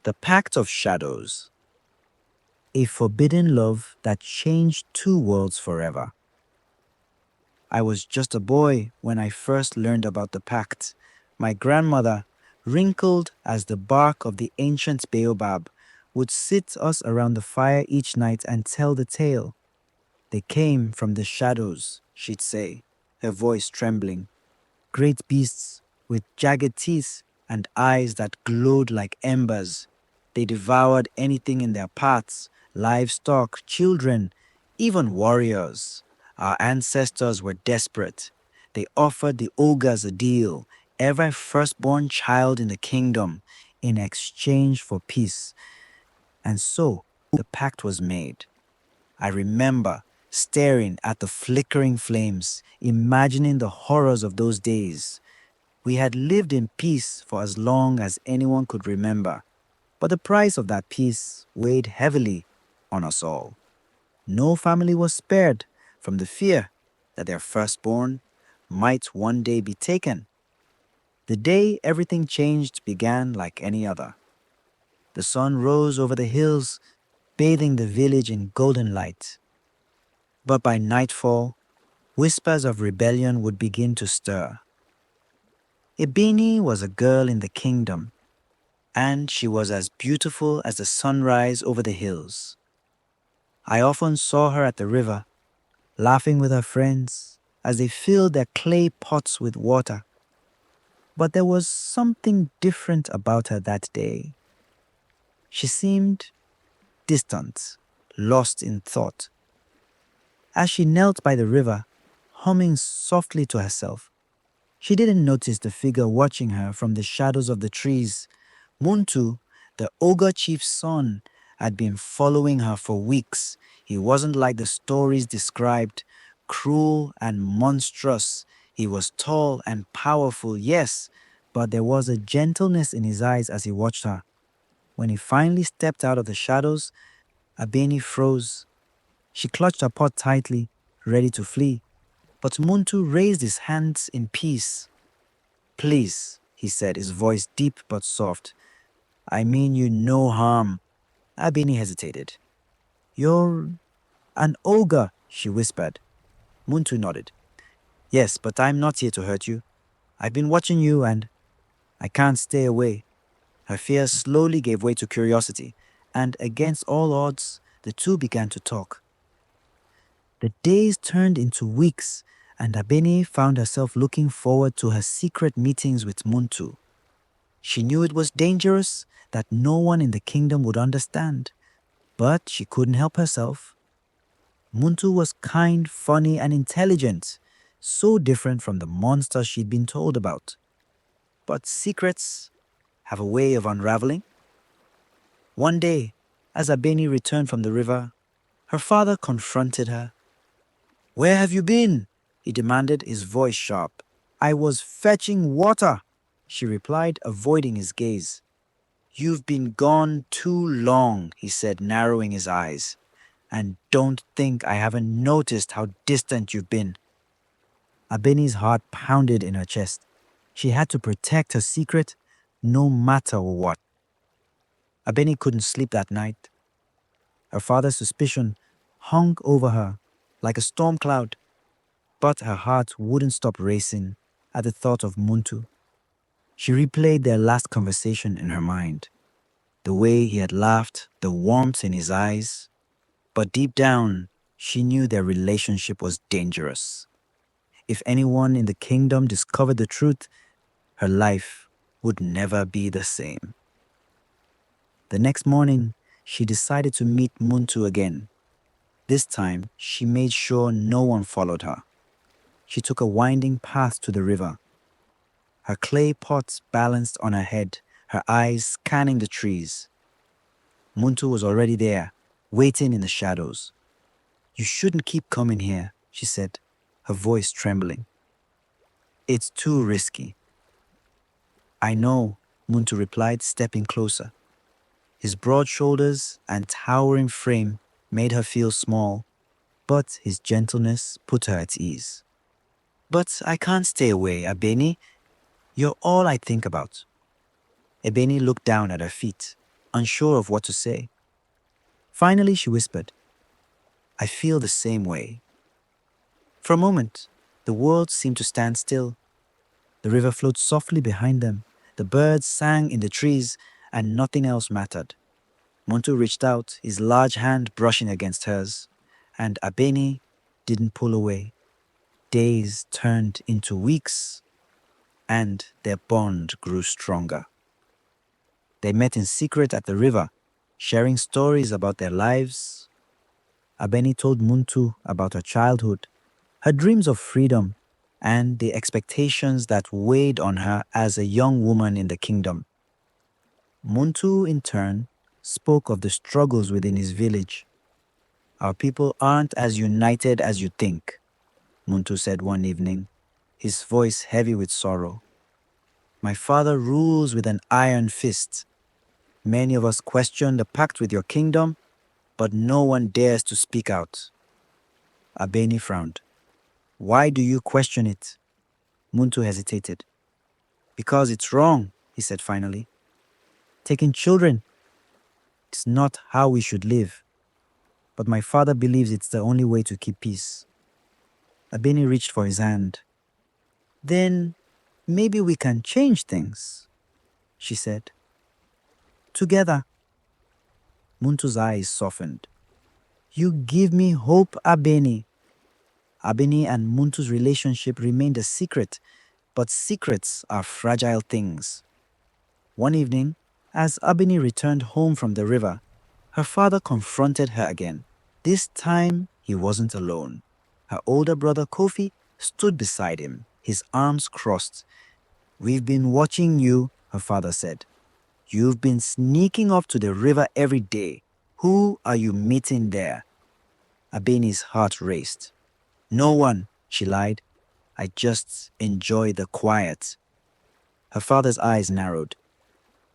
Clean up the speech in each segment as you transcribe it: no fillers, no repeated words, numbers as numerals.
The Pact of Shadows. A forbidden love that changed two worlds forever. I was just a boy when I first learned about the pact. My grandmother, wrinkled as the bark of the ancient baobab, would sit us around the fire each night and tell the tale. They came from the shadows, she'd say, her voice trembling. Great beasts with jagged teeth and eyes that glowed like embers. They devoured anything in their paths, livestock, children, even warriors. Our ancestors were desperate. They offered the ogres a deal, every firstborn child in the kingdom, in exchange for peace. And so the pact was made. I remember staring at the flickering flames, imagining the horrors of those days. We had lived in peace for as long as anyone could remember, but the price of that peace weighed heavily on us all. No family was spared from the fear that their firstborn might one day be taken. The day everything changed began like any other. The sun rose over the hills, bathing the village in golden light. But by nightfall, whispers of rebellion would begin to stir. Abeni was a girl in the kingdom, and she was as beautiful as the sunrise over the hills. I often saw her at the river, laughing with her friends as they filled their clay pots with water. But there was something different about her that day. She seemed distant, lost in thought. As she knelt by the river, humming softly to herself, she didn't notice the figure watching her from the shadows of the trees. Muntu, the ogre chief's son, had been following her for weeks. He wasn't like the stories described, cruel and monstrous. He was tall and powerful, yes, but there was a gentleness in his eyes as he watched her. When he finally stepped out of the shadows, Abeni froze. She clutched her pot tightly, ready to flee. But Muntu raised his hands in peace. "Please," he said, his voice deep but soft. "I mean you no harm." Abeni hesitated. "You're an ogre," she whispered. Muntu nodded. "Yes, but I'm not here to hurt you. I've been watching you and I can't stay away." Her fear slowly gave way to curiosity, and against all odds, the two began to talk. The days turned into weeks, and Abeni found herself looking forward to her secret meetings with Muntu. She knew it was dangerous, that no one in the kingdom would understand, but she couldn't help herself. Muntu was kind, funny, and intelligent, so different from the monster she'd been told about. But secrets have a way of unraveling. One day, as Abeni returned from the river, her father confronted her. "Where have you been?" he demanded, his voice sharp. "I was fetching water," she replied, avoiding his gaze. "You've been gone too long," he said, narrowing his eyes. "And don't think I haven't noticed how distant you've been." Abeni's heart pounded in her chest. She had to protect her secret, no matter what. Abeni couldn't sleep that night. Her father's suspicion hung over her like a storm cloud, but her heart wouldn't stop racing at the thought of Muntu. She replayed their last conversation in her mind, the way he had laughed, the warmth in his eyes. But deep down, she knew their relationship was dangerous. If anyone in the kingdom discovered the truth, her life would never be the same. The next morning, she decided to meet Muntu again. This time, she made sure no one followed her. She took a winding path to the river. Her clay pots balanced on her head, her eyes scanning the trees. Muntu was already there, waiting in the shadows. "You shouldn't keep coming here," she said, her voice trembling. "It's too risky." "I know," Muntu replied, stepping closer. His broad shoulders and towering frame made her feel small, but his gentleness put her at ease. "But I can't stay away, Abeni. You're all I think about." Abeni looked down at her feet. unsure of what to say. Finally, she whispered, "I feel the same way." For a moment, the world seemed to stand still. The river flowed softly behind them, the birds sang in the trees, and nothing else mattered. Muntu reached out, his large hand brushing against hers, and Abeni didn't pull away. Days turned into weeks, and their bond grew stronger. They met in secret at the river, sharing stories about their lives. Abeni told Muntu about her childhood, her dreams of freedom, and the expectations that weighed on her as a young woman in the kingdom. Muntu, in turn, spoke of the struggles within his village. "Our people aren't as united as you think," Muntu said one evening, his voice heavy with sorrow. "My father rules with an iron fist. Many of us question the pact with your kingdom, but no one dares to speak out." Abeni frowned. "Why do you question it?" Muntu hesitated. "Because it's wrong," he said finally. "Taking children, it's not how we should live. But my father believes it's the only way to keep peace." Abeni reached for his hand. "Then maybe we can change things," she said. "Together." Muntu's eyes softened. "You give me hope, Abeni." Abeni and Muntu's relationship remained a secret, but secrets are fragile things. One evening, as Abeni returned home from the river, her father confronted her again. This time, he wasn't alone. Her older brother Kofi stood beside him, his arms crossed. "We've been watching you," her father said. "You've been sneaking off to the river every day. Who are you meeting there?" Abeni's heart raced. "No one," she lied. "I just enjoy the quiet." Her father's eyes narrowed.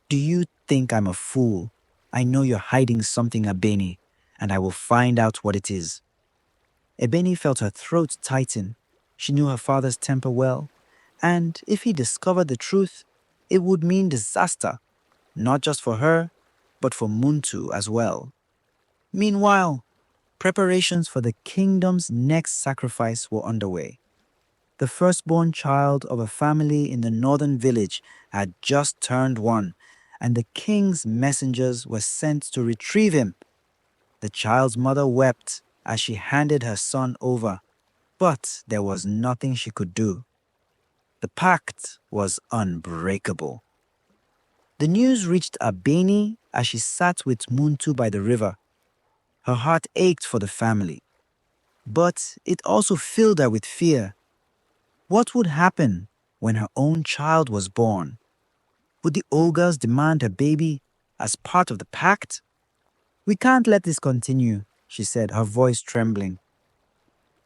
"Do you think I'm a fool? I know you're hiding something, Abeni, and I will find out what it is." Abeni felt her throat tighten. She knew her father's temper well, and if he discovered the truth, it would mean disaster, not just for her, but for Muntu as well. Meanwhile, preparations for the kingdom's next sacrifice were underway. The firstborn child of a family in the northern village had just turned 1, and the king's messengers were sent to retrieve him. The child's mother wept as she handed her son over, but there was nothing she could do. The pact was unbreakable. The news reached Abeni as she sat with Muntu by the river. Her heart ached for the family, but it also filled her with fear. What would happen when her own child was born? Would the ogres demand her baby as part of the pact? "We can't let this continue," she said, her voice trembling.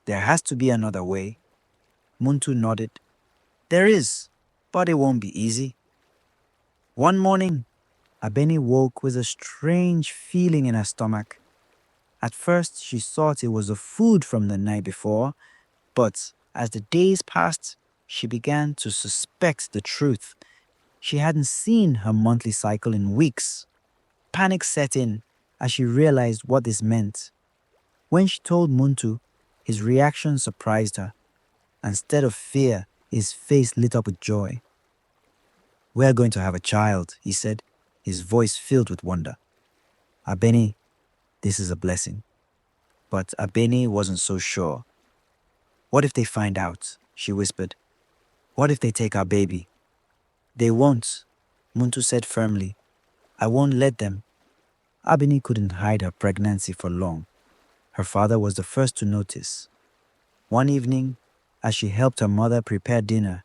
"There has to be another way." Muntu nodded. "There is, but it won't be easy." One morning, Abeni woke with a strange feeling in her stomach. At first, she thought it was the food from the night before, but as the days passed, she began to suspect the truth. She hadn't seen her monthly cycle in weeks. Panic set in as she realized what this meant. When she told Muntu, his reaction surprised her. Instead of fear, his face lit up with joy. "We're going to have a child," he said, his voice filled with wonder. "Abeni, this is a blessing." But Abeni wasn't so sure. "What if they find out?" she whispered. "What if they take our baby?" "They won't," Muntu said firmly. "I won't let them." Abeni couldn't hide her pregnancy for long. Her father was the first to notice. One evening, as she helped her mother prepare dinner,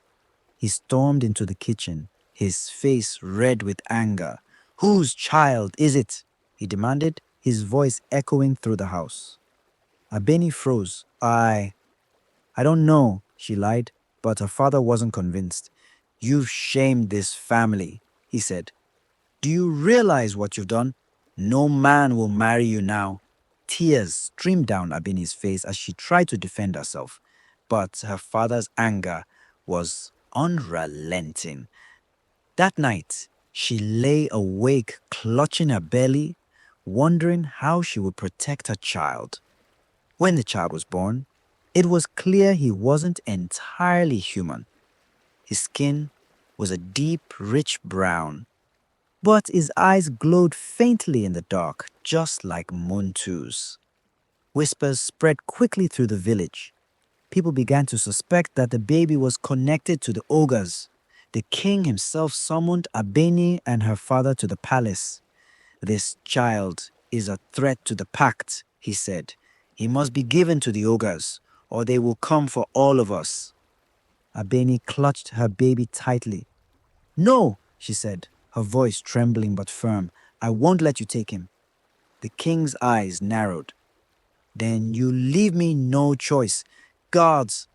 he stormed into the kitchen, his face red with anger. "Whose child is it?" he demanded, his voice echoing through the house. Abeni froze. I don't know," she lied, but her father wasn't convinced. "You've shamed this family," he said. "Do you realize what you've done? No man will marry you now." Tears streamed down Abeni's face as she tried to defend herself, but her father's anger was unrelenting. That night, She lay awake, clutching her belly, wondering how she would protect her child. When the child was born, it was clear he wasn't entirely human. His skin was a deep, rich brown, but his eyes glowed faintly in the dark, just like Muntu's. Whispers spread quickly through the village. People began to suspect that the baby was connected to the ogres. The king himself summoned Abeni and her father to the palace. "This child is a threat to the pact," he said. "He must be given to the ogres, or they will come for all of us." Abeni clutched her baby tightly. "No," she said, her voice trembling but firm. "I won't let you take him." The king's eyes narrowed. "Then you leave me no choice. Guards!"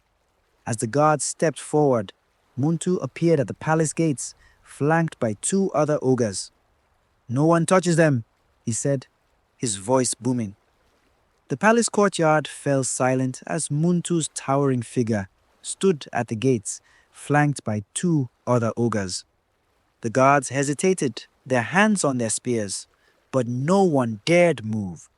As the guards stepped forward, Muntu appeared at the palace gates, flanked by two other ogres. "No one touches them," he said, his voice booming. The palace courtyard fell silent as Muntu's towering figure stood at the gates, flanked by two other ogres. The guards hesitated, their hands on their spears, but no one dared move.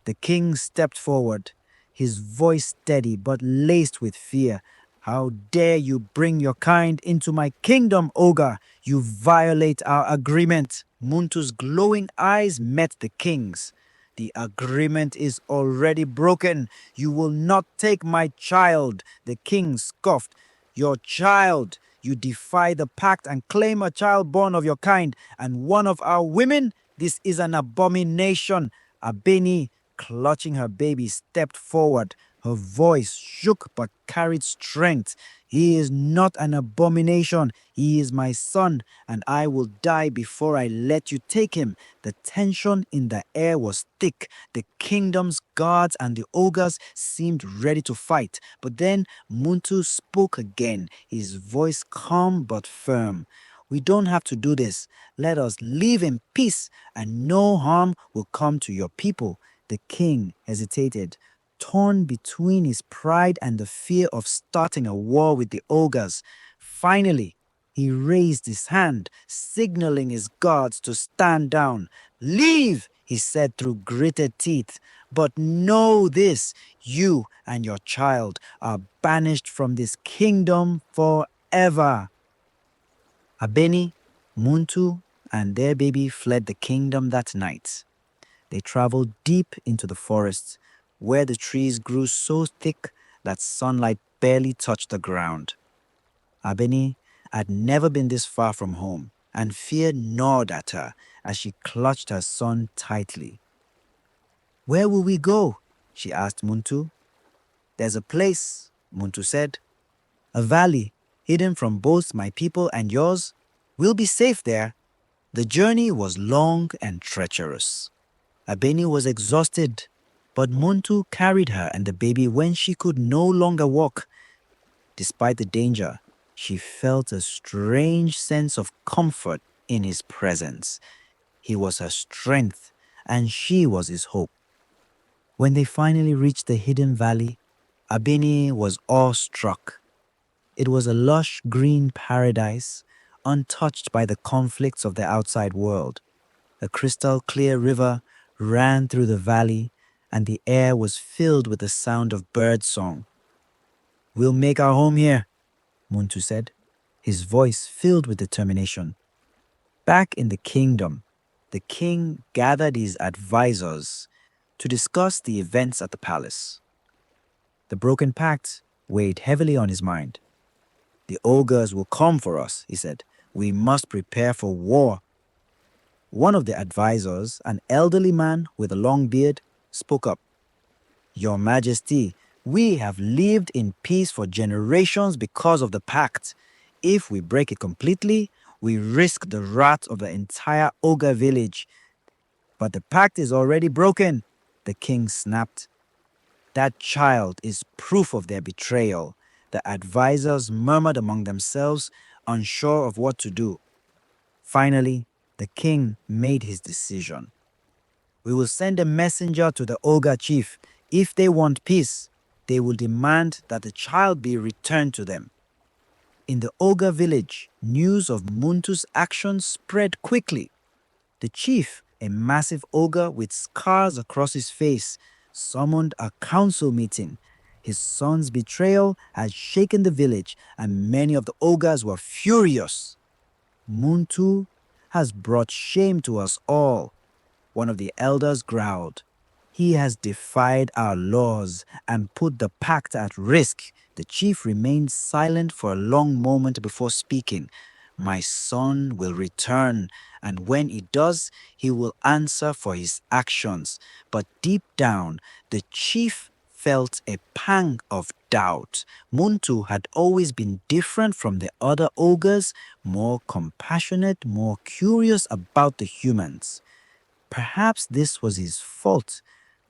The king stepped forward, his voice steady but laced with fear. "How dare you bring your kind into my kingdom, ogre? You violate our agreement." Muntu's glowing eyes met the king's. "The agreement is already broken. You will not take my child." The king scoffed. "Your child? You defy the pact and claim a child born of your kind and one of our women? This is an abomination." Abeni, clutching her baby, stepped forward. Her voice shook but carried strength. "He is not an abomination. He is my son, and I will die before I let you take him." The tension in the air was thick. The kingdom's guards and the ogres seemed ready to fight. But then Muntu spoke again, his voice calm but firm. "We don't have to do this. Let us live in peace, and no harm will come to your people." The king hesitated, torn between his pride and the fear of starting a war with the ogres. Finally, he raised his hand, signaling his guards to stand down. "Leave," he said through gritted teeth. "But know this, you and your child are banished from this kingdom forever." Abeni, Muntu, and their baby fled the kingdom that night. They traveled deep into the forest, where the trees grew so thick that sunlight barely touched the ground. Abeni had never been this far from home, and fear gnawed at her as she clutched her son tightly. "Where will we go?" she asked Muntu. "There's a place," Muntu said. "A valley, hidden from both my people and yours. We'll be safe there." The journey was long and treacherous. Abeni was exhausted, but Muntu carried her and the baby when she could no longer walk. Despite the danger, she felt a strange sense of comfort in his presence. He was her strength, and she was his hope. When they finally reached the hidden valley, Abeni was awestruck. It was a lush green paradise, untouched by the conflicts of the outside world. A crystal clear river ran through the valley, and the air was filled with the sound of bird song. "We'll make our home here," Muntu said, his voice filled with determination. Back in the kingdom, the king gathered his advisors to discuss the events at the palace. The broken pact weighed heavily on his mind. "The ogres will come for us," he said. "We must prepare for war." One of the advisors, an elderly man with a long beard, spoke up. "Your Majesty, we have lived in peace for generations because of the pact. If we break it completely, we risk the wrath of the entire ogre village." "But the pact is already broken," the king snapped. "That child is proof of their betrayal." The advisors murmured among themselves, unsure of what to do. Finally, the king made his decision. "We will send a messenger to the ogre chief. If they want peace, they will demand that the child be returned to them." In the ogre village, news of Muntu's actions spread quickly. The chief, a massive ogre with scars across his face, summoned a council meeting. His son's betrayal had shaken the village, and many of the ogres were furious. Muntu has brought shame to us all, one of the elders growled. He has defied our laws and put the pact at risk. The chief remained silent for a long moment before speaking. My son will return, and when he does, he will answer for his actions. But deep down, the chief felt a pang of doubt. Muntu had always been different from the other ogres, more compassionate, more curious about the humans. Perhaps this was his fault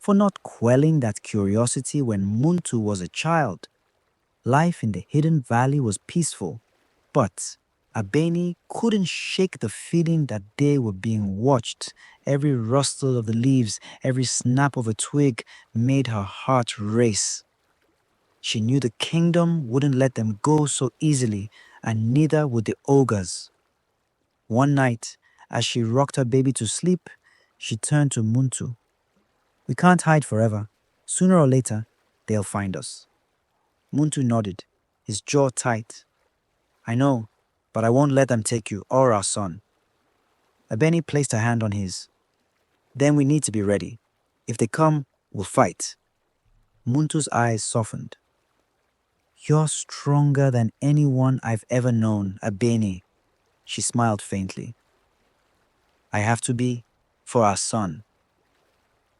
for not quelling that curiosity when Muntu was a child. Life in the hidden valley was peaceful, but Abeni couldn't shake the feeling that they were being watched. Every rustle of the leaves, every snap of a twig made her heart race. She knew the kingdom wouldn't let them go so easily, and neither would the ogres. One night, as she rocked her baby to sleep, she turned to Muntu. We can't hide forever. Sooner or later, they'll find us. Muntu nodded, his jaw tight. I know, but I won't let them take you or our son. Abeni placed her hand on his. Then we need to be ready. If they come, we'll fight. Muntu's eyes softened. You're stronger than anyone I've ever known, Abeni. She smiled faintly. I have to be, for our son.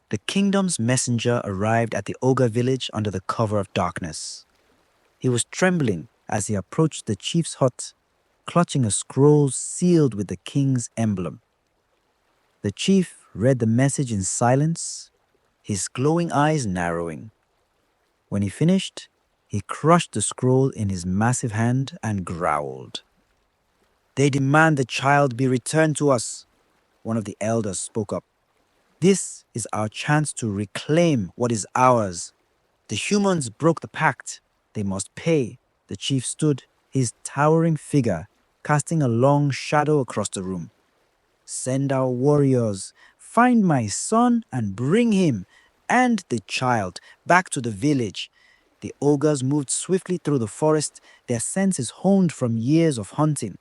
The kingdom's messenger arrived at the ogre village under the cover of darkness. He was trembling as he approached the chief's hut, clutching a scroll sealed with the king's emblem. The chief read the message in silence, his glowing eyes narrowing. When he finished, he crushed the scroll in his massive hand and growled. They demand the child be returned to us, one of the elders spoke up. This is our chance to reclaim what is ours. The humans broke the pact. They must pay. The chief stood, his towering figure casting a long shadow across the room. Send our warriors. Find my son and bring him and the child back to the village. The ogres moved swiftly through the forest, their senses honed from years of hunting.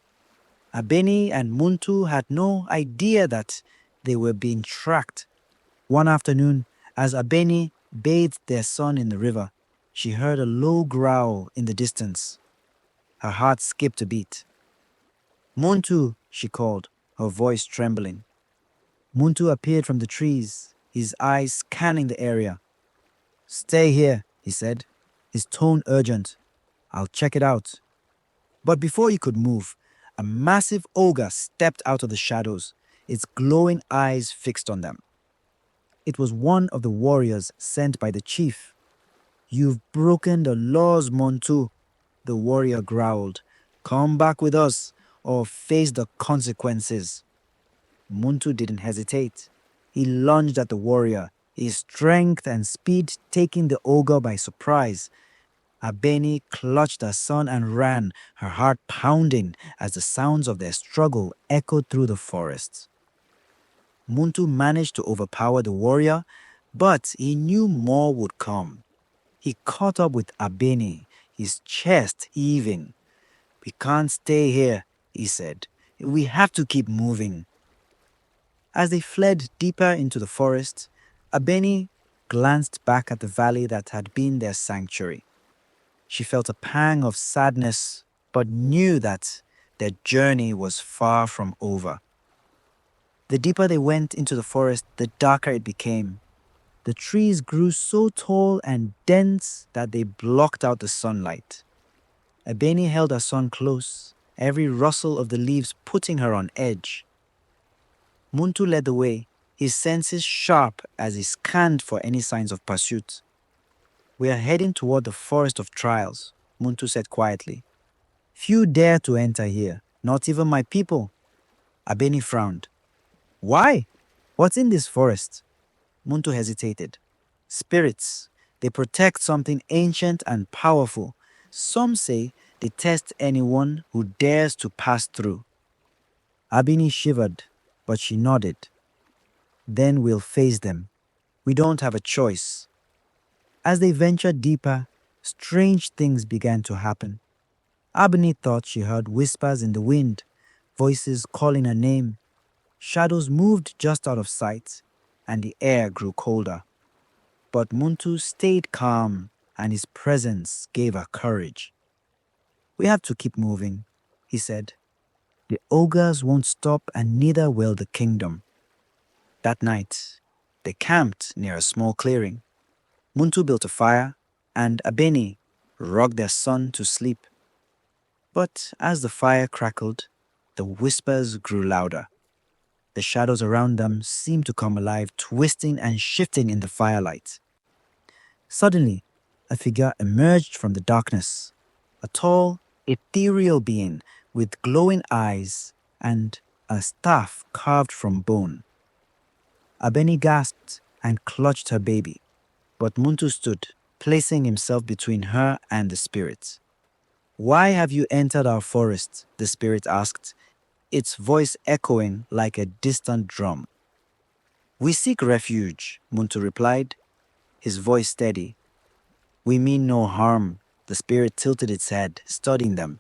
Abeni and Muntu had no idea that they were being tracked. One afternoon, as Abeni bathed their son in the river, she heard a low growl in the distance. Her heart skipped a beat. Muntu, she called, her voice trembling. Muntu appeared from the trees, his eyes scanning the area. Stay here, he said, his tone urgent. I'll check it out. But before he could move, a massive ogre stepped out of the shadows, its glowing eyes fixed on them. It was one of the warriors sent by the chief. You've broken the laws, Muntu, the warrior growled. Come back with us, or face the consequences. Muntu didn't hesitate. He lunged at the warrior, his strength and speed taking the ogre by surprise. Abeni clutched her son and ran, her heart pounding as the sounds of their struggle echoed through the forest. Muntu managed to overpower the warrior, but he knew more would come. He caught up with Abeni, his chest heaving. We can't stay here, he said. We have to keep moving. As they fled deeper into the forest, Abeni glanced back at the valley that had been their sanctuary. She felt a pang of sadness, but knew that their journey was far from over. The deeper they went into the forest, the darker it became. The trees grew so tall and dense that they blocked out the sunlight. Abeni held her son close, every rustle of the leaves putting her on edge. Muntu led the way, his senses sharp as he scanned for any signs of pursuit. We are heading toward the forest of trials, Muntu said quietly. Few dare to enter here, not even my people. Abeni frowned. Why? What's in this forest? Muntu hesitated. Spirits. They protect something ancient and powerful. Some say They test anyone who dares to pass through. Abeni shivered, but she nodded. Then we'll face them. We don't have a choice. As they ventured deeper, strange things began to happen. Abeni thought she heard whispers in the wind, voices calling her name. Shadows moved just out of sight, and the air grew colder. But Muntu stayed calm, and his presence gave her courage. "We have to keep moving," he said. "The ogres won't stop, and neither will the kingdom." That night, they camped near a small clearing. Muntu built a fire, and Abeni rocked their son to sleep. But as the fire crackled, the whispers grew louder. The shadows around them seemed to come alive, twisting and shifting in the firelight. Suddenly, a figure emerged from the darkness, a tall, ethereal being with glowing eyes and a staff carved from bone. Abeni gasped and clutched her baby, but Muntu stood, placing himself between her and the spirit. "Why have you entered our forest?" the spirit asked, its voice echoing like a distant drum. "We seek refuge," Muntu replied, his voice steady. "We mean no harm." The spirit tilted its head, studying them.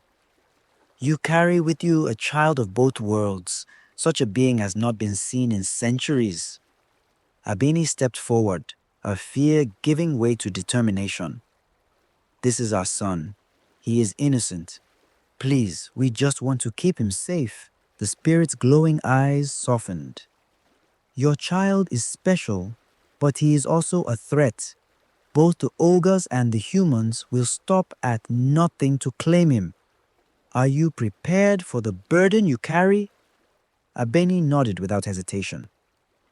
"You carry with you a child of both worlds. Such a being has not been seen in centuries." Abeni stepped forward, her fear giving way to determination. "This is our son. He is innocent. Please, we just want to keep him safe." The spirit's glowing eyes softened. "Your child is special, but he is also a threat. Both the ogres and the humans will stop at nothing to claim him. Are you prepared for the burden you carry?" Abeni nodded without hesitation.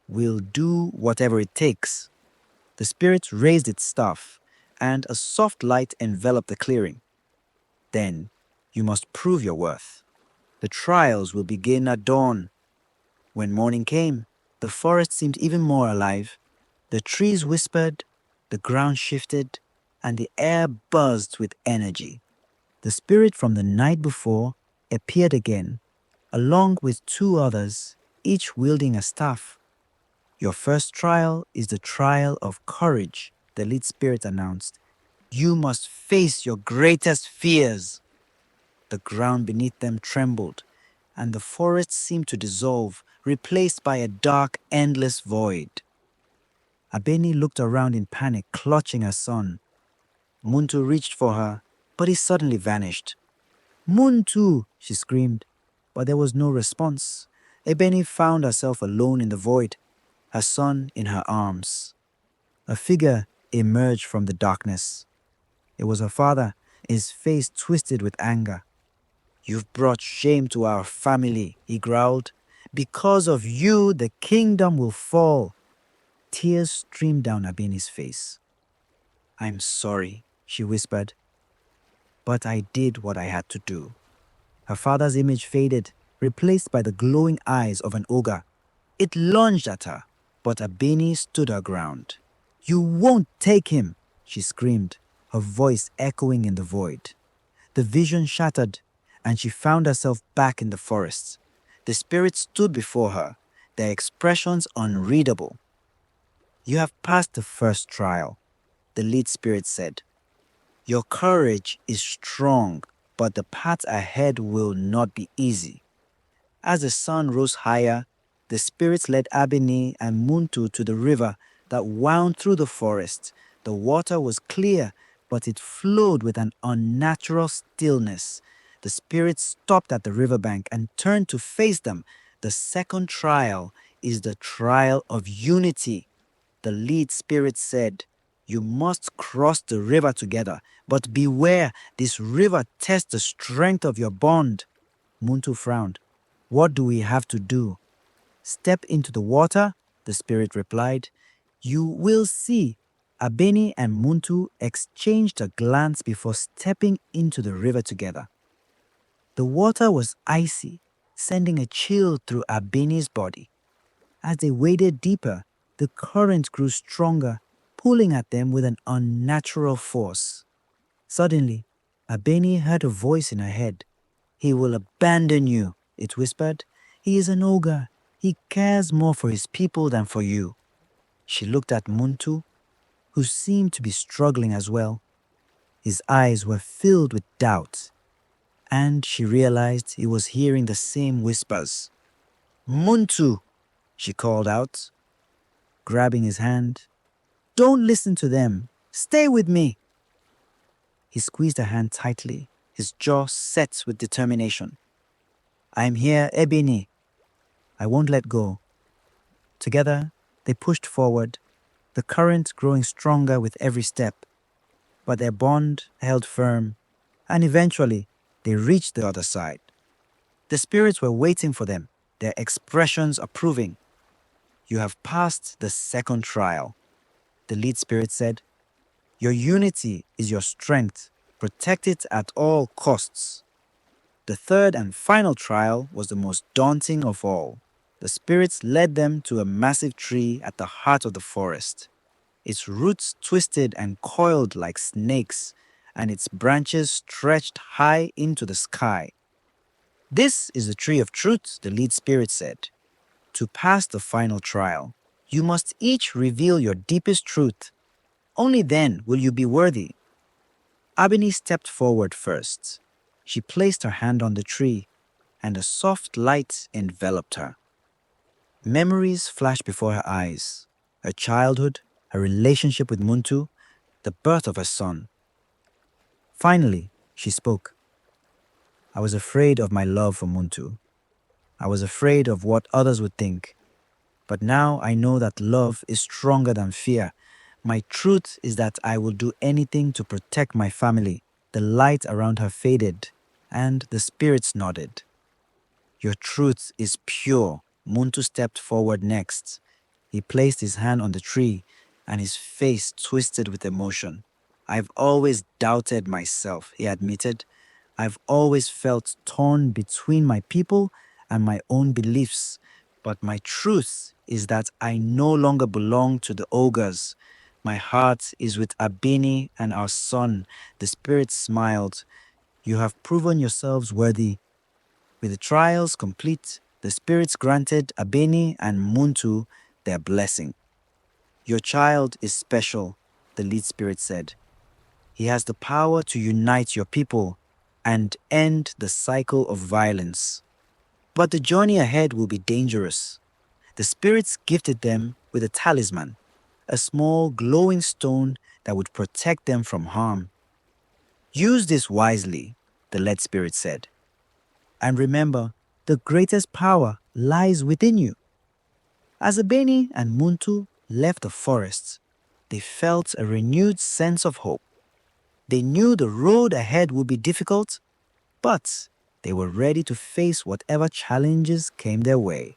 "We'll do whatever it takes." The spirit raised its staff, and a soft light enveloped the clearing. "Then you must prove your worth. The trials will begin at dawn." When morning came, the forest seemed even more alive. The trees whispered, the ground shifted, and the air buzzed with energy. The spirit from the night before appeared again, along with two others, each wielding a staff. "Your first trial is the trial of courage," the lead spirit announced. "You must face your greatest fears." The ground beneath them trembled, and the forest seemed to dissolve, replaced by a dark, endless void. Abeni looked around in panic, clutching her son. Muntu reached for her, but he suddenly vanished. "Muntu!" she screamed, but there was no response. Abeni found herself alone in the void, her son in her arms. A figure emerged from the darkness. It was her father, his face twisted with anger. "You've brought shame to our family," he growled. "Because of you, the kingdom will fall." Tears streamed down Abeni's face. "I'm sorry," she whispered, "but I did what I had to do." Her father's image faded, replaced by the glowing eyes of an ogre. It lunged at her, but Abeni stood her ground. "You won't take him," she screamed, her voice echoing in the void. The vision shattered, and she found herself back in the forest. The spirits stood before her, their expressions unreadable. "You have passed the first trial," the lead spirit said. "Your courage is strong, but the path ahead will not be easy." As the sun rose higher, the spirits led Abeni and Muntu to the river that wound through the forest. The water was clear, but it flowed with an unnatural stillness. The spirits stopped at the riverbank and turned to face them. "The second trial is the trial of unity," the lead spirit said. "You must cross the river together, but beware, this river tests the strength of your bond." Muntu frowned. "What do we have to do?" "Step into the water," the spirit replied. "You will see." Abeni and Muntu exchanged a glance before stepping into the river together. The water was icy, sending a chill through Abeni's body. As they waded deeper, the current grew stronger, pulling at them with an unnatural force. Suddenly, Abeni heard a voice in her head. "He will abandon you," it whispered. "He is an ogre. He cares more for his people than for you." She looked at Muntu, who seemed to be struggling as well. His eyes were filled with doubt, and she realized he was hearing the same whispers. "Muntu," she called out, grabbing his hand. "Don't listen to them. Stay with me." He squeezed her hand tightly, his jaw set with determination. "I am here, Abeni. I won't let go." Together, they pushed forward, the current growing stronger with every step. But their bond held firm, and eventually they reached the other side. The spirits were waiting for them, their expressions approving. "You have passed the second trial," the lead spirit said. "Your unity is your strength. Protect it at all costs." The third and final trial was the most daunting of all. The spirits led them to a massive tree at the heart of the forest. Its roots twisted and coiled like snakes, and its branches stretched high into the sky. "This is the tree of truth," the lead spirit said. "To pass the final trial, you must each reveal your deepest truth. Only then will you be worthy." Abeni stepped forward first. She placed her hand on the tree, and a soft light enveloped her. Memories flashed before her eyes. Her childhood, her relationship with Muntu, the birth of her son. Finally, she spoke. "I was afraid of my love for Muntu. I was afraid of what others would think. But now I know that love is stronger than fear. My truth is that I will do anything to protect my family." The light around her faded, and the spirits nodded. "Your truth is pure." Muntu stepped forward next. He placed his hand on the tree, and his face twisted with emotion. "I've always doubted myself," he admitted. "I've always felt torn between my people and my own beliefs. But my truth is that I no longer belong to the ogres. My heart is with Abeni and our son." The spirit smiled. "You have proven yourselves worthy." With the trials complete, the spirits granted Abeni and Muntu their blessing. "Your child is special," the lead spirit said. "He has the power to unite your people and end the cycle of violence. But the journey ahead will be dangerous." The spirits gifted them with a talisman, a small glowing stone that would protect them from harm. "Use this wisely," the lead spirit said. "And remember, the greatest power lies within you." As Abeni and Muntu left the forest, they felt a renewed sense of hope. They knew the road ahead would be difficult, but they were ready to face whatever challenges came their way.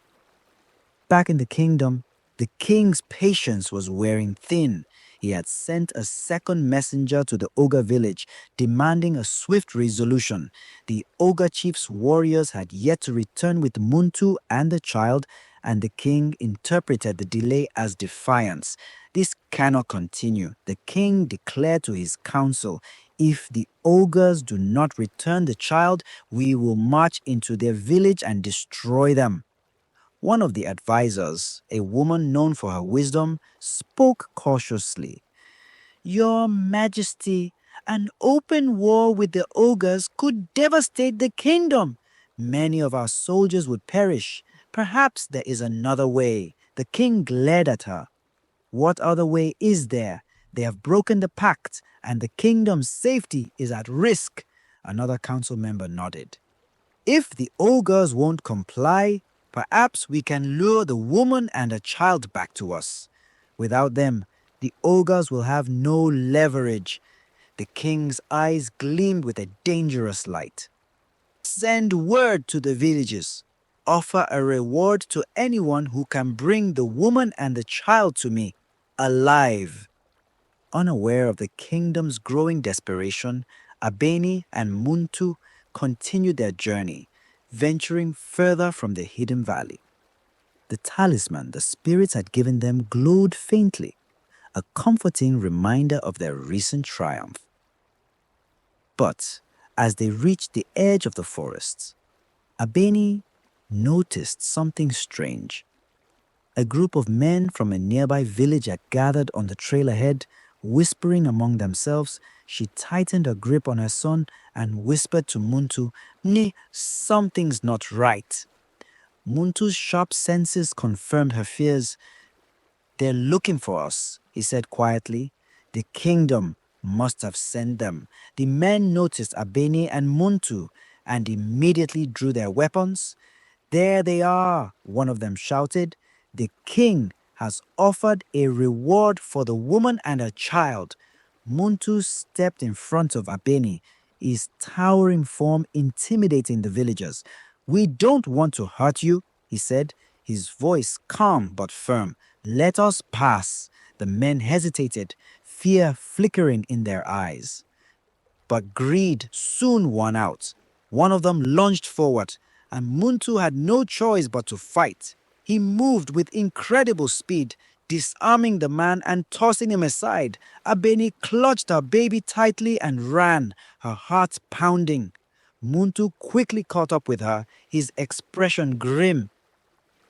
Back in the kingdom, the king's patience was wearing thin. He had sent a second messenger to the ogre village, demanding a swift resolution. The ogre chief's warriors had yet to return with Muntu and the child, and the king interpreted the delay as defiance. "This cannot continue," the king declared to his council. "If the ogres do not return the child, we will march into their village and destroy them." One of the advisors, a woman known for her wisdom, spoke cautiously. "Your Majesty, an open war with the ogres could devastate the kingdom. Many of our soldiers would perish. Perhaps there is another way." The king glared at her. "What other way is there? They have broken the pact, and the kingdom's safety is at risk." Another council member nodded. "If the ogres won't comply, perhaps we can lure the woman and a child back to us. Without them, the ogres will have no leverage." The king's eyes gleamed with a dangerous light. "Send word to the villages. Offer a reward to anyone who can bring the woman and the child to me, alive." Unaware of the kingdom's growing desperation, Abeni and Muntu continued their journey, venturing further from the hidden valley. The talisman the spirits had given them glowed faintly, a comforting reminder of their recent triumph. But As they reached the edge of the forest, Abeni noticed something strange. A group of men from a nearby village had gathered on the trail ahead, whispering among themselves. She tightened her grip on her son and whispered to Muntu, "Nee, something's not right." Muntu's sharp senses confirmed her fears. "They're looking for us," he said quietly. "The kingdom must have sent them." The men noticed Abeni and Muntu and immediately drew their weapons. "There they are," one of them shouted. "The king has offered a reward for the woman and her child." Muntu stepped in front of Abeni, his towering form intimidating the villagers. "We don't want to hurt you," he said, his voice calm but firm. "Let us pass." The men hesitated, fear flickering in their eyes. But greed soon won out. One of them lunged forward, and Muntu had no choice but to fight. He moved with incredible speed, disarming the man and tossing him aside. Abeni clutched her baby tightly and ran, her heart pounding. Muntu quickly caught up with her, his expression grim.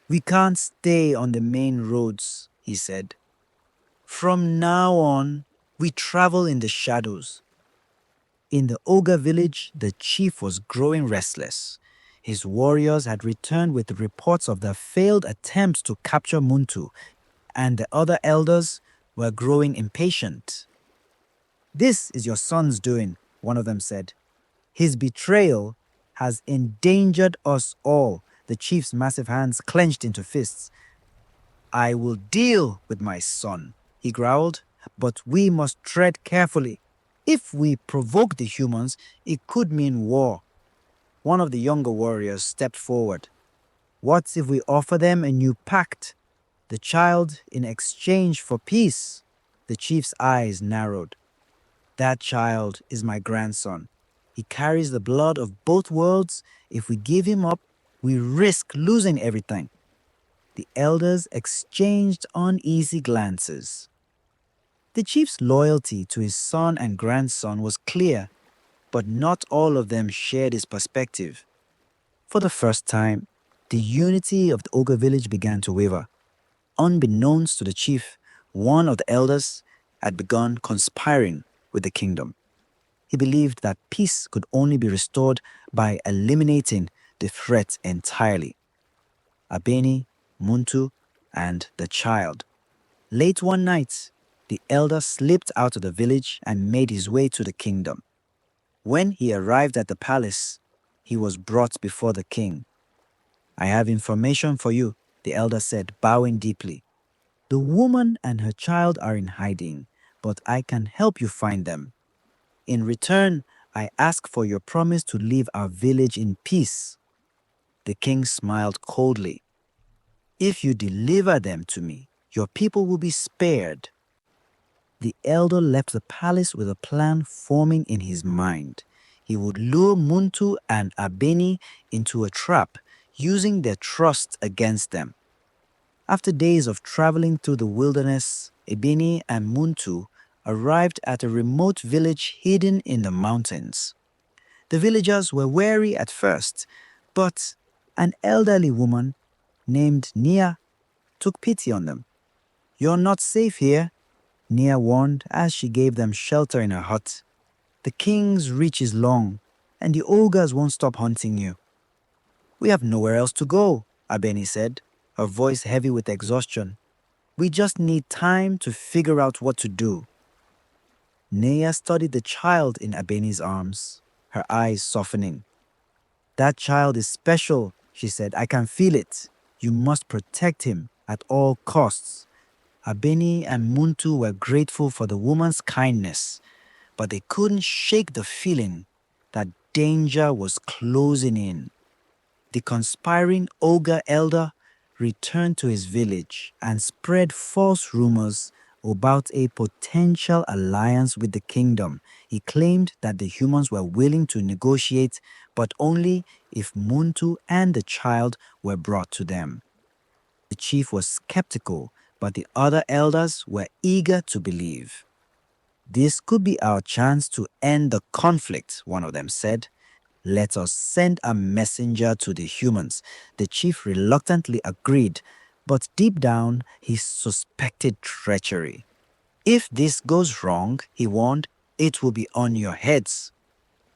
"We can't stay on the main roads," he said. "From now on, we travel in the shadows." In the ogre village, the chief was growing restless. His warriors had returned with reports of their failed attempts to capture Muntu, and the other elders were growing impatient. "This is your son's doing," one of them said. "His betrayal has endangered us all." The chief's massive hands clenched into fists. "I will deal with my son," he growled, "but we must tread carefully. If we provoke the humans, it could mean war." One of the younger warriors stepped forward. "What if we offer them a new pact? The child in exchange for peace?" The chief's eyes narrowed. "That child is my grandson. He carries the blood of both worlds. If we give him up, we risk losing everything." The elders exchanged uneasy glances. The chief's loyalty to his son and grandson was clear, but not all of them shared his perspective. For the first time, the unity of the ogre village began to waver. Unbeknownst to the chief, one of the elders had begun conspiring with the kingdom. He believed that peace could only be restored by eliminating the threat entirely. Abeni, Muntu, and the child. Late one night, the elder slipped out of the village and made his way to the kingdom. When he arrived at the palace, he was brought before the king. "I have information for you," the elder said, bowing deeply. "The woman and her child are in hiding, but I can help you find them. In return, I ask for your promise to leave our village in peace." The king smiled coldly. "If you deliver them to me, your people will be spared." The elder left the palace with a plan forming in his mind. He would lure Muntu and Abeni into a trap, using their trust against them. After days of traveling through the wilderness, Abeni and Muntu arrived at a remote village hidden in the mountains. The villagers were wary at first, but an elderly woman named Nia took pity on them. "You're not safe here," Nia warned as she gave them shelter in her hut. "The king's reach is long, and the ogres won't stop hunting you." "We have nowhere else to go," Abeni said, her voice heavy with exhaustion. "We just need time to figure out what to do." Nia studied the child in Abeni's arms, her eyes softening. "That child is special," she said. "I can feel it. You must protect him at all costs." Abeni and Muntu were grateful for the woman's kindness, but they couldn't shake the feeling that danger was closing in. The conspiring ogre elder returned to his village and spread false rumors about a potential alliance with the kingdom. He claimed that the humans were willing to negotiate, but only if Muntu and the child were brought to them. The chief was skeptical, but the other elders were eager to believe. This could be our chance to end the conflict, one of them said. Let us send a messenger to the humans. The chief reluctantly agreed, but deep down he suspected treachery. If this goes wrong, he warned, it will be on your heads.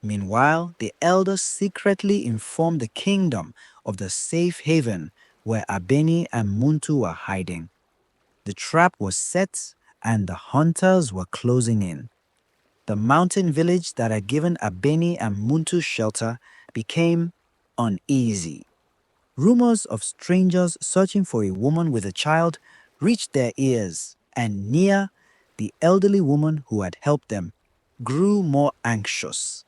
Meanwhile, the elders secretly informed the kingdom of the safe haven where Abeni and Muntu were hiding. The trap was set and the hunters were closing in. The mountain village that had given Abeni and Muntu shelter became uneasy. Rumors of strangers searching for a woman with a child reached their ears, and Nia, the elderly woman who had helped them, grew more anxious.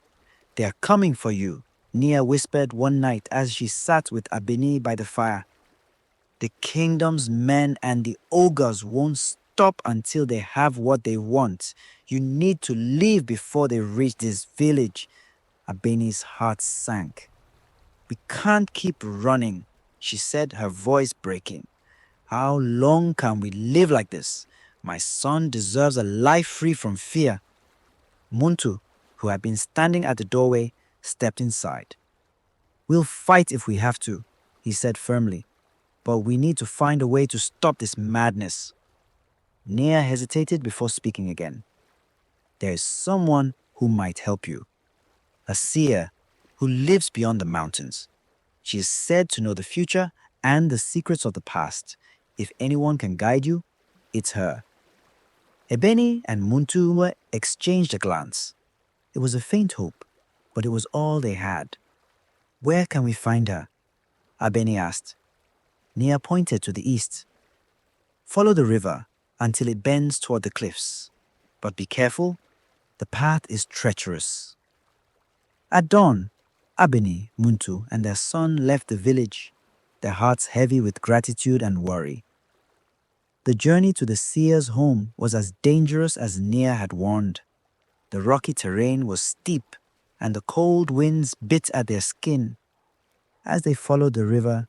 They are coming for you, Nia whispered one night as she sat with Abeni by the fire. The kingdom's men and the ogres won't stop until they have what they want. You need to leave before they reach this village. Abeni's heart sank. We can't keep running, she said, her voice breaking. How long can we live like this? My son deserves a life free from fear. Muntu, who had been standing at the doorway, stepped inside. We'll fight if we have to, he said firmly, but we need to find a way to stop this madness. Nia hesitated before speaking again. There is someone who might help you. A seer who lives beyond the mountains. She is said to know the future and the secrets of the past. If anyone can guide you, it's her. Abeni and Muntu exchanged a glance. It was a faint hope, but it was all they had. Where can we find her? Abeni asked. Nia pointed to the east. Follow the river until it bends toward the cliffs. But be careful, the path is treacherous. At dawn, Abeni, Muntu, and their son left the village, their hearts heavy with gratitude and worry. The journey to the seer's home was as dangerous as Nia had warned. The rocky terrain was steep, and the cold winds bit at their skin. As they followed the river,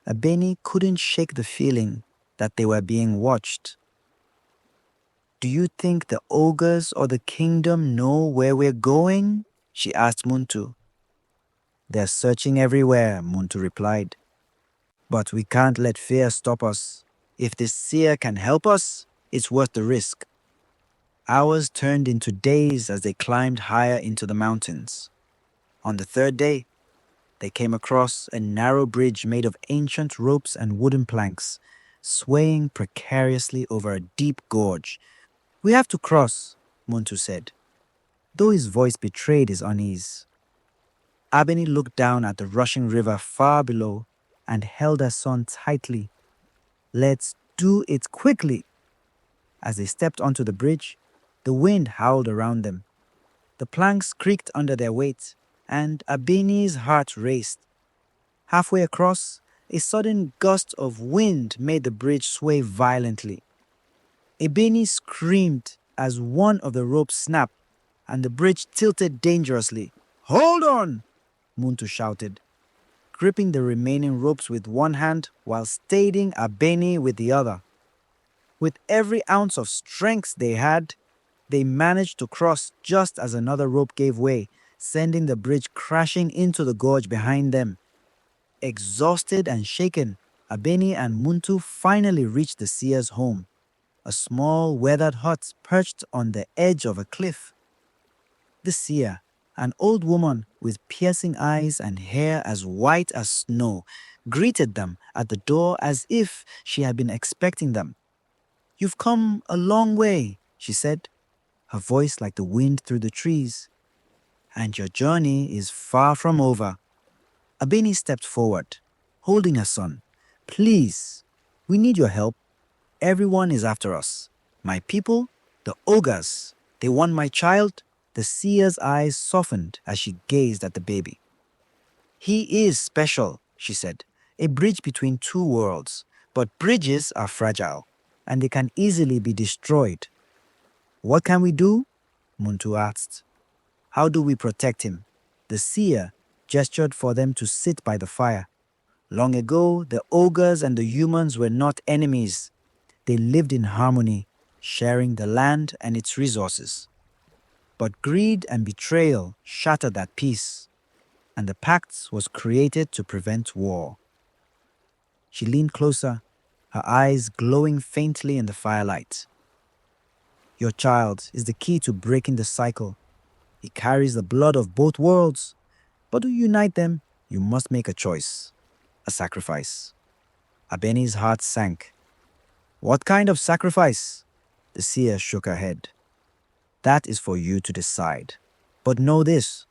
Abeni couldn't shake the feeling that they were being watched. Do you think the ogres or the kingdom know where we're going? She asked Muntu. They're searching everywhere, Muntu replied. But we can't let fear stop us. If this seer can help us, it's worth the risk. Hours turned into days as they climbed higher into the mountains. On the third day, they came across a narrow bridge made of ancient ropes and wooden planks, swaying precariously over a deep gorge. We have to cross, Muntu said, though his voice betrayed his unease. Abeni looked down at the rushing river far below and held her son tightly. Let's do it quickly. As they stepped onto the bridge, the wind howled around them. The planks creaked under their weight, and Abeni's heart raced. Halfway across, a sudden gust of wind made the bridge sway violently. Abeni screamed as one of the ropes snapped, and the bridge tilted dangerously. Hold on! Muntu shouted, gripping the remaining ropes with one hand while steadying Abeni with the other. With every ounce of strength they had, they managed to cross just as another rope gave way, sending the bridge crashing into the gorge behind them. Exhausted and shaken, Abeni and Muntu finally reached the seer's home, a small weathered hut perched on the edge of a cliff. The seer, an old woman with piercing eyes and hair as white as snow, greeted them at the door as if she had been expecting them. You've come a long way, she said, her voice like the wind through the trees. And your journey is far from over. Abeni stepped forward, holding her son. Please, we need your help. Everyone is after us. My people, the ogres. They want my child. The seer's eyes softened as she gazed at the baby. He is special, she said, a bridge between two worlds. But bridges are fragile, and they can easily be destroyed. What can we do? Muntu asked. How do we protect him? The seer gestured for them to sit by the fire. Long ago, the ogres and the humans were not enemies. They lived in harmony, sharing the land and its resources. But greed and betrayal shattered that peace, and the pact was created to prevent war. She leaned closer, her eyes glowing faintly in the firelight. Your child is the key to breaking the cycle. He carries the blood of both worlds, but to unite them, you must make a choice, a sacrifice. Abeni's heart sank. What kind of sacrifice? The seer shook her head. That is for you to decide. But know this,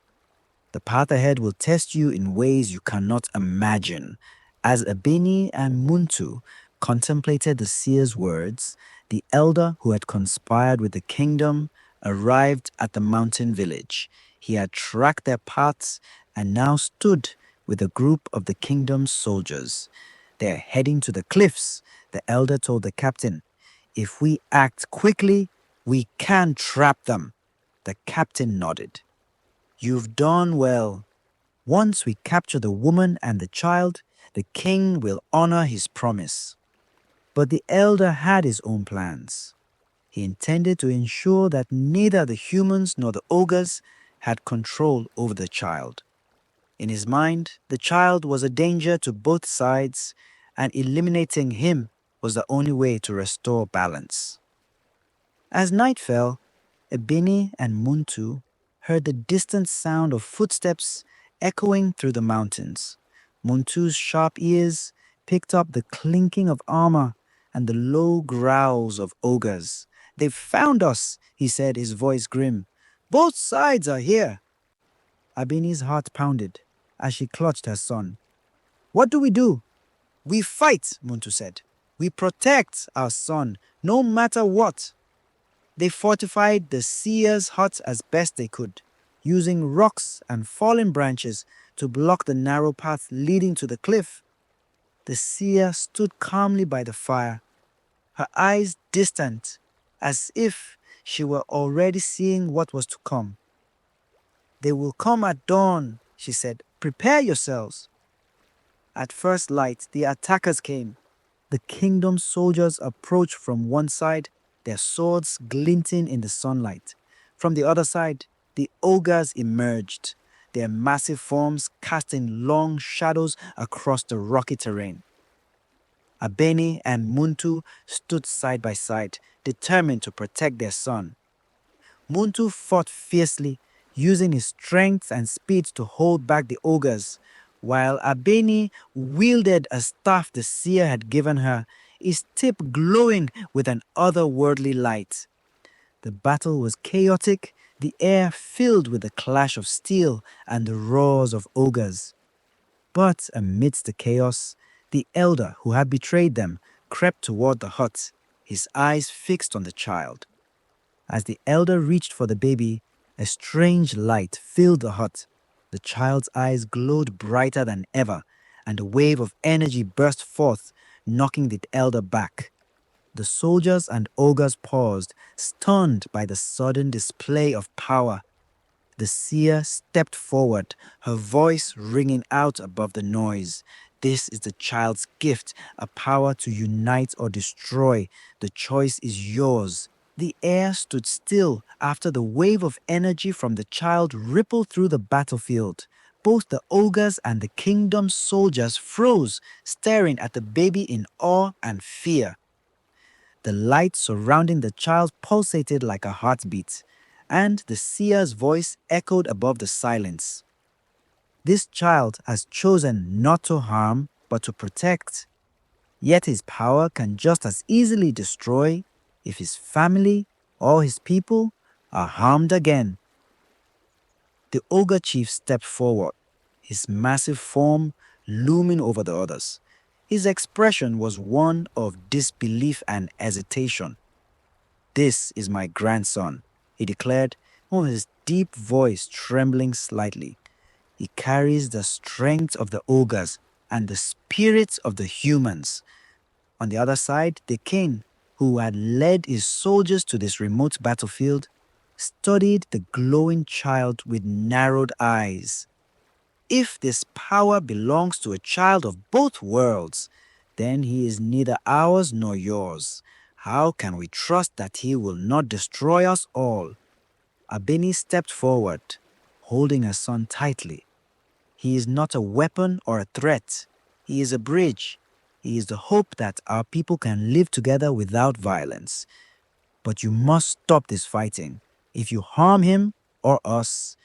the path ahead will test you in ways you cannot imagine. As Abeni and Muntu contemplated the seer's words, the elder who had conspired with the kingdom arrived at the mountain village. He had tracked their paths and now stood with a group of the kingdom's soldiers. They're heading to the cliffs, the elder told the captain. If we act quickly, we can trap them. The captain nodded. You've done well. Once we capture the woman and the child, the king will honor his promise. But the elder had his own plans. He intended to ensure that neither the humans nor the ogres had control over the child. In his mind, the child was a danger to both sides, and eliminating him was the only way to restore balance. As night fell, Abeni and Muntu heard the distant sound of footsteps echoing through the mountains. Muntu's sharp ears picked up the clinking of armor and the low growls of ogres. They've found us, he said, his voice grim. Both sides are here. Abeni's heart pounded as she clutched her son. What do we do? We fight, Muntu said. We protect our son, no matter what. They fortified the seer's hut as best they could, using rocks and fallen branches to block the narrow path leading to the cliff. The seer stood calmly by the fire, her eyes distant, as if she were already seeing what was to come. They will come at dawn, she said. Prepare yourselves. At first light, the attackers came. The kingdom's soldiers approached from one side, their swords glinting in the sunlight. From the other side, the ogres emerged, their massive forms casting long shadows across the rocky terrain. Abeni and Muntu stood side by side, determined to protect their son. Muntu fought fiercely, using his strength and speed to hold back the ogres, while Abeni wielded a staff the seer had given her, his tip glowing with an otherworldly light. The battle was chaotic, the air filled with the clash of steel and the roars of ogres. But amidst the chaos, the elder who had betrayed them crept toward the hut, his eyes fixed on the child. As the elder reached for the baby, a strange light filled the hut. The child's eyes glowed brighter than ever, and a wave of energy burst forth, knocking the elder back. The soldiers and ogres paused, stunned by the sudden display of power. The seer stepped forward, her voice ringing out above the noise. This is the child's gift, a power to unite or destroy. The choice is yours. The air stood still after the wave of energy from the child rippled through the battlefield. Both the ogres and the kingdom's soldiers froze, staring at the baby in awe and fear. The light surrounding the child pulsated like a heartbeat, and the seer's voice echoed above the silence. This child has chosen not to harm, but to protect. Yet his power can just as easily destroy if his family or his people are harmed again. The ogre chief stepped forward, his massive form looming over the others. His expression was one of disbelief and hesitation. This is my grandson, he declared, his deep voice trembling slightly. He carries the strength of the ogres and the spirits of the humans. On the other side, the king, who had led his soldiers to this remote battlefield, studied the glowing child with narrowed eyes. If this power belongs to a child of both worlds, then he is neither ours nor yours. How can we trust that he will not destroy us all? Abeni stepped forward, holding her son tightly. He is not a weapon or a threat. He is a bridge. He is the hope that our people can live together without violence. But you must stop this fighting. If you harm him or us,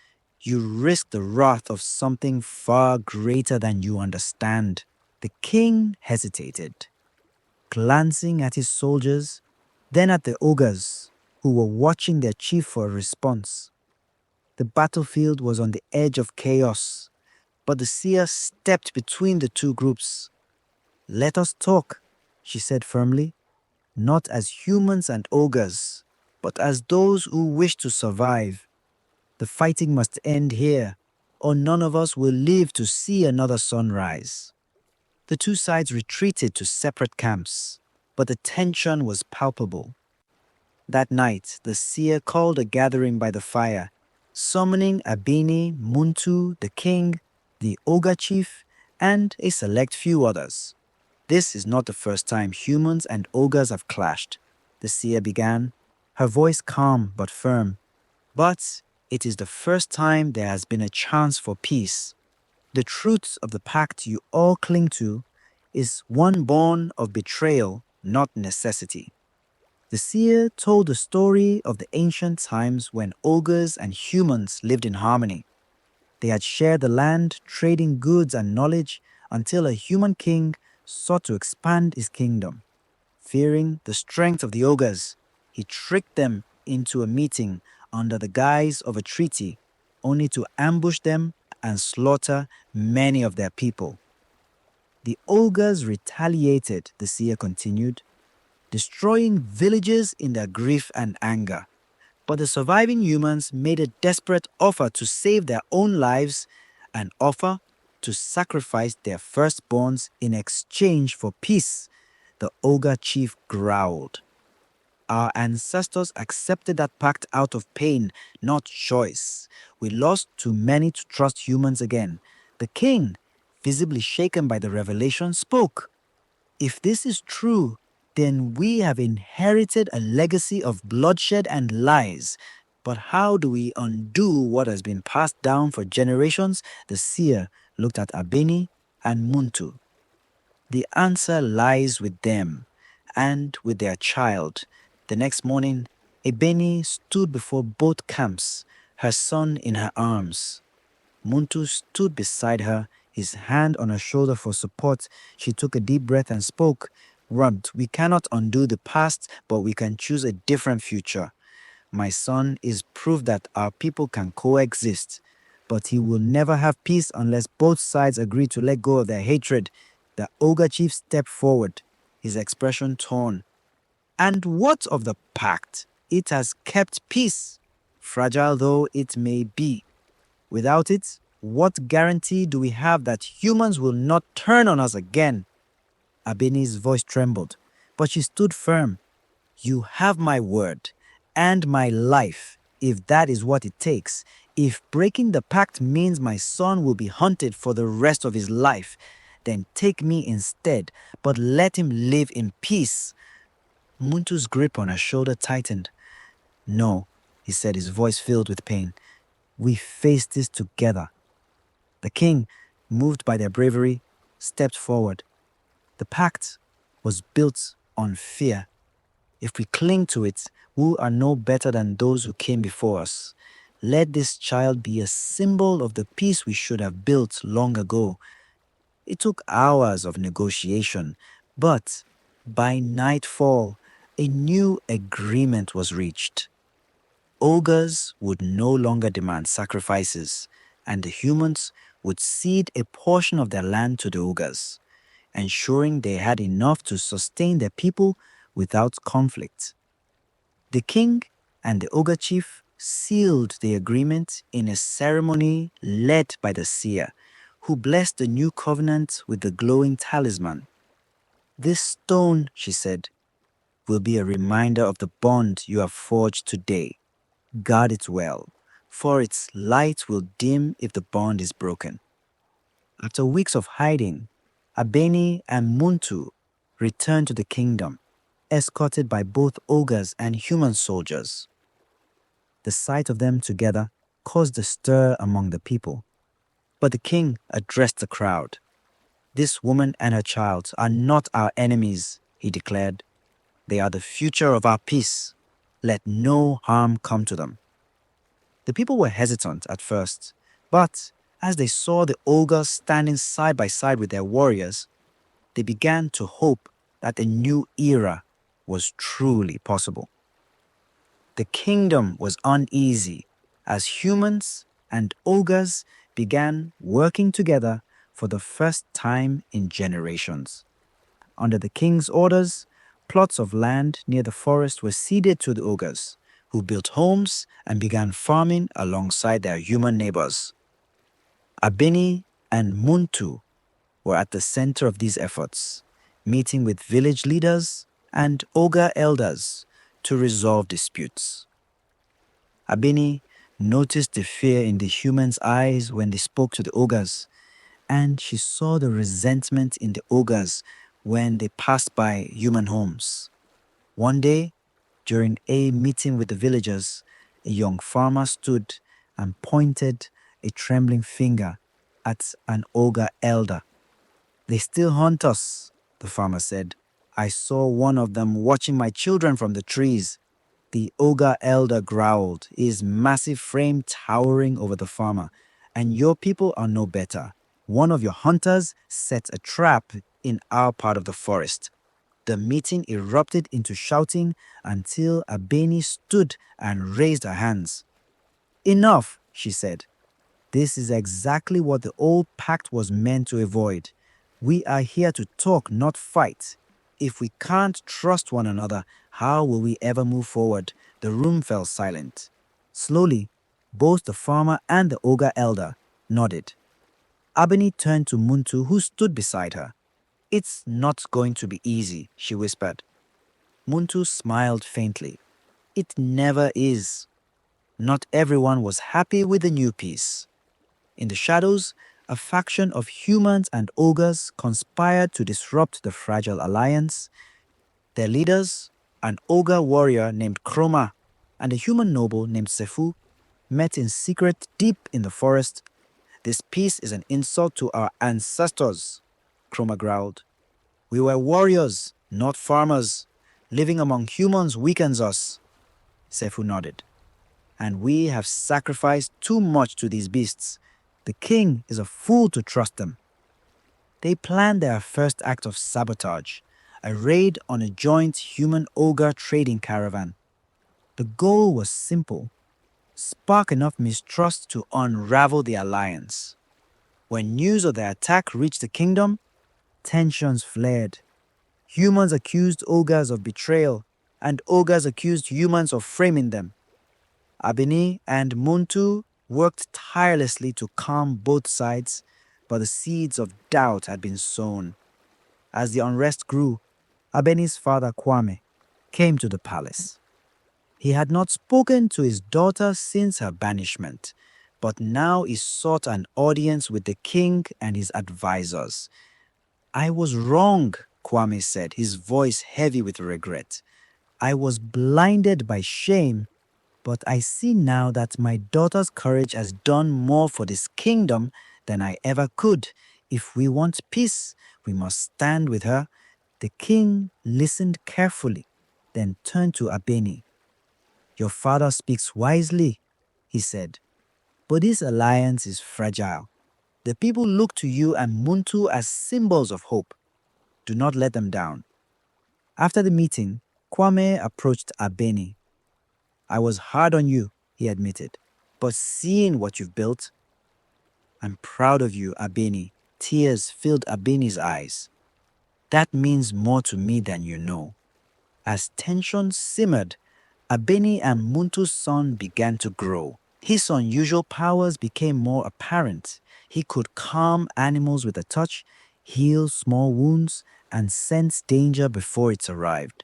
you risk the wrath of something far greater than you understand. The king hesitated, glancing at his soldiers, then at the ogres, who were watching their chief for a response. The battlefield was on the edge of chaos, but the seer stepped between the two groups. "Let us talk," she said firmly, "not as humans and ogres, but as those who wish to survive. The fighting must end here, or none of us will live to see another sunrise." The two sides retreated to separate camps, but the tension was palpable. That night, the seer called a gathering by the fire, summoning Abeni, Muntu, the king, the ogre chief, and a select few others. "This is not the first time humans and ogres have clashed," the seer began, her voice calm but firm. "But it is the first time there has been a chance for peace. The truth of the pact you all cling to is one born of betrayal, not necessity." The seer told the story of the ancient times when ogres and humans lived in harmony. They had shared the land, trading goods and knowledge until a human king sought to expand his kingdom. Fearing the strength of the ogres, he tricked them into a meeting under the guise of a treaty, only to ambush them and slaughter many of their people. "The ogres retaliated," the seer continued, "destroying villages in their grief and anger. But the surviving humans made a desperate offer to save their own lives, an offer to sacrifice their firstborns in exchange for peace." The ogre chief growled. "Our ancestors accepted that pact out of pain, not choice. We lost too many to trust humans again." The king, visibly shaken by the revelation, spoke. "If this is true, then we have inherited a legacy of bloodshed and lies. But how do we undo what has been passed down for generations?" The seer looked at Abeni and Muntu. "The answer lies with them and with their child." The next morning, Abeni stood before both camps, her son in her arms. Muntu stood beside her, his hand on her shoulder for support. She took a deep breath and spoke. "Runt, we cannot undo the past, but we can choose a different future. My son is proof that our people can coexist, but he will never have peace unless both sides agree to let go of their hatred." The ogre chief stepped forward, his expression torn. "And what of the pact? It has kept peace, fragile though it may be. Without it, what guarantee do we have that humans will not turn on us again?" Abeni's voice trembled, but she stood firm. "You have my word and my life, if that is what it takes. If breaking the pact means my son will be hunted for the rest of his life, then take me instead, but let him live in peace." Muntu's grip on her shoulder tightened. "No," he said, his voice filled with pain. "We face this together." The king, moved by their bravery, stepped forward. "The pact was built on fear. If we cling to it, we are no better than those who came before us. Let this child be a symbol of the peace we should have built long ago." It took hours of negotiation, but by nightfall, a new agreement was reached. Ogres would no longer demand sacrifices, and the humans would cede a portion of their land to the ogres, ensuring they had enough to sustain their people without conflict. The king and the ogre chief sealed the agreement in a ceremony led by the seer, who blessed the new covenant with the glowing talisman. "This stone," she said, "will be a reminder of the bond you have forged today. Guard it well, for its light will dim if the bond is broken." After weeks of hiding, Abeni and Muntu returned to the kingdom, escorted by both ogres and human soldiers. The sight of them together caused a stir among the people. But the king addressed the crowd. "This woman and her child are not our enemies," he declared. "They are the future of our peace. Let no harm come to them." The people were hesitant at first, but as they saw the ogres standing side by side with their warriors, they began to hope that a new era was truly possible. The kingdom was uneasy as humans and ogres began working together for the first time in generations. Under the king's orders, plots of land near the forest were ceded to the ogres, who built homes and began farming alongside their human neighbors. Abeni and Muntu were at the center of these efforts, meeting with village leaders and ogre elders to resolve disputes. Abeni noticed the fear in the humans' eyes when they spoke to the ogres, and she saw the resentment in the ogres when they passed by human homes. One day, during a meeting with the villagers, a young farmer stood and pointed a trembling finger at an ogre elder. "They still haunt us," the farmer said. "I saw one of them watching my children from the trees." The ogre elder growled, his massive frame towering over the farmer. "And your people are no better. One of your hunters set a trap in our part of the forest." The meeting erupted into shouting until Abeni stood and raised her hands. "Enough," she said. "This is exactly what the old pact was meant to avoid. We are here to talk, not fight. If we can't trust one another, how will we ever move forward?" The room fell silent. Slowly, both the farmer and the ogre elder nodded. Abeni turned to Muntu, who stood beside her. "It's not going to be easy," she whispered. Muntu smiled faintly. "It never is." Not everyone was happy with the new peace. In the shadows, a faction of humans and ogres conspired to disrupt the fragile alliance. Their leaders, an ogre warrior named Chroma and a human noble named Sefu, met in secret deep in the forest. "This peace is an insult to our ancestors," Chroma growled. "We were warriors, not farmers. Living among humans weakens us." Sefu nodded. "And we have sacrificed too much to these beasts. The king is a fool to trust them." They planned their first act of sabotage, a raid on a joint human-ogre trading caravan. The goal was simple: spark enough mistrust to unravel the alliance. When news of their attack reached the kingdom, tensions flared. Humans accused ogres of betrayal, and ogres accused humans of framing them. Abeni and Muntu worked tirelessly to calm both sides, but the seeds of doubt had been sown. As the unrest grew, Abeni's father Kwame came to the palace. He had not spoken to his daughter since her banishment, but now he sought an audience with the king and his advisors. "I was wrong," Kwame said, his voice heavy with regret. "I was blinded by shame, but I see now that my daughter's courage has done more for this kingdom than I ever could. If we want peace, we must stand with her." The king listened carefully, then turned to Abeni. "Your father speaks wisely," he said, "but this alliance is fragile. The people look to you and Muntu as symbols of hope. Do not let them down." After the meeting, Kwame approached Abeni. "I was hard on you," he admitted, "but seeing what you've built, I'm proud of you, Abeni." Tears filled Abeni's eyes. "That means more to me than you know." As tension simmered, Abeni and Muntu's son began to grow. His unusual powers became more apparent. He could calm animals with a touch, heal small wounds, and sense danger before it arrived.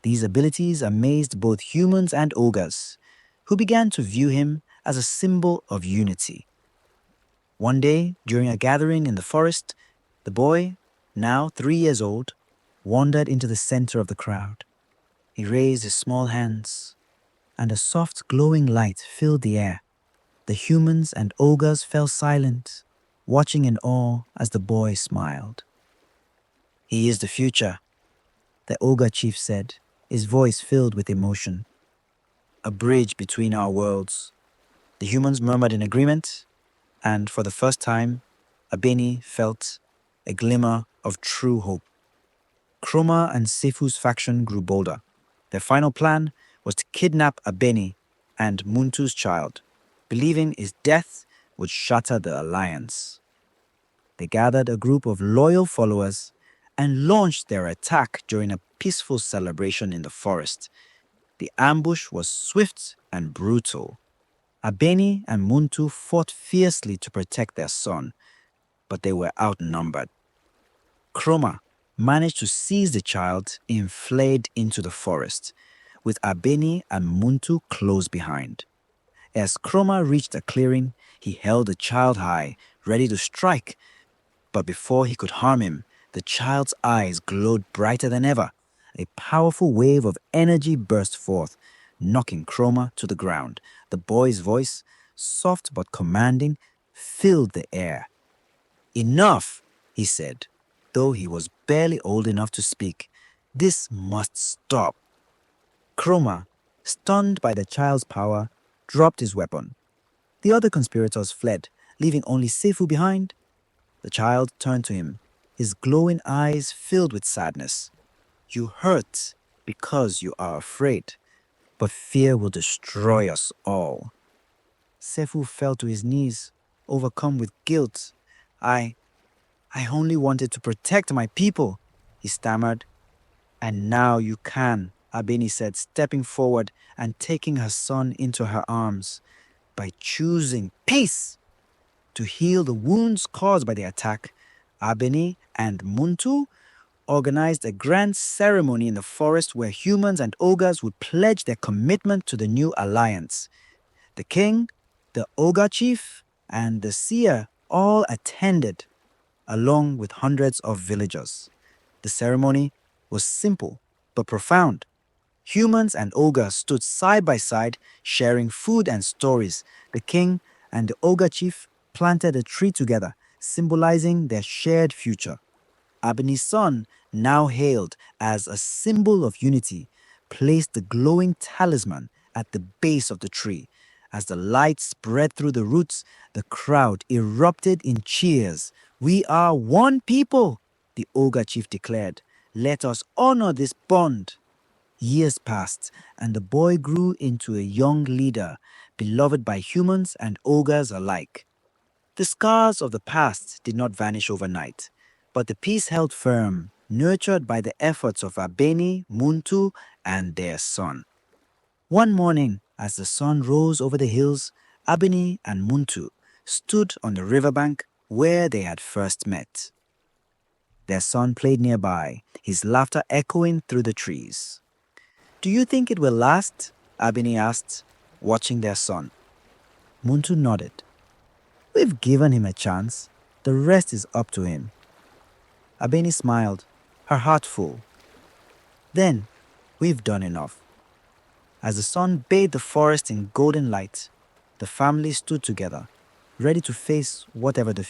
These abilities amazed both humans and ogres, who began to view him as a symbol of unity. One day, during a gathering in the forest, the boy, now 3 years old, wandered into the center of the crowd. He raised his small hands. and a soft glowing light filled the air. The humans and ogres fell silent, watching in awe as the boy smiled. "He is the future," the ogre chief said, his voice filled with emotion. "A bridge between our worlds." The humans murmured in agreement, and for the first time, Abeni felt a glimmer of true hope. Chroma and Sefu's faction grew bolder. Their final plan was to kidnap Abeni and Muntu's child, believing his death would shatter the alliance. They gathered a group of loyal followers and launched their attack during a peaceful celebration in the forest. The ambush was swift and brutal. Abeni and Muntu fought fiercely to protect their son, but they were outnumbered. Chroma managed to seize the child and fled into the forest, with Abeni and Muntu close behind. As Chroma reached a clearing, he held the child high, ready to strike. But before he could harm him, the child's eyes glowed brighter than ever. A powerful wave of energy burst forth, knocking Chroma to the ground. The boy's voice, soft but commanding, filled the air. "Enough," he said, though he was barely old enough to speak. "This must stop." Chroma, stunned by the child's power, dropped his weapon. The other conspirators fled, leaving only Sefu behind. The child turned to him, his glowing eyes filled with sadness. "You hurt because you are afraid, but fear will destroy us all." Sefu fell to his knees, overcome with guilt. I only wanted to protect my people," he stammered. "And now you can," Abeni said, stepping forward and taking her son into her arms. "By choosing peace to heal the wounds caused by the attack, Abeni and Muntu organized a grand ceremony in the forest where humans and ogres would pledge their commitment to the new alliance. The king, the ogre chief, and the seer all attended, along with hundreds of villagers. The ceremony was simple but profound. Humans and ogres stood side by side, sharing food and stories. The king and the ogre chief planted a tree together, symbolizing their shared future. Abeni's son, now hailed as a symbol of unity, placed the glowing talisman at the base of the tree. As the light spread through the roots, the crowd erupted in cheers. "We are one people," the ogre chief declared. "Let us honor this bond." Years passed, and the boy grew into a young leader, beloved by humans and ogres alike. The scars of the past did not vanish overnight, but the peace held firm, nurtured by the efforts of Abeni, Muntu, and their son. One morning, as the sun rose over the hills, Abeni and Muntu stood on the riverbank where they had first met. Their son played nearby, his laughter echoing through the trees. "Do you think it will last?" Abeni asked, watching their son. Muntu nodded. "We've given him a chance. The rest is up to him." Abeni smiled, her heart full. "Then, we've done enough." As the sun bathed the forest in golden light, the family stood together, ready to face whatever the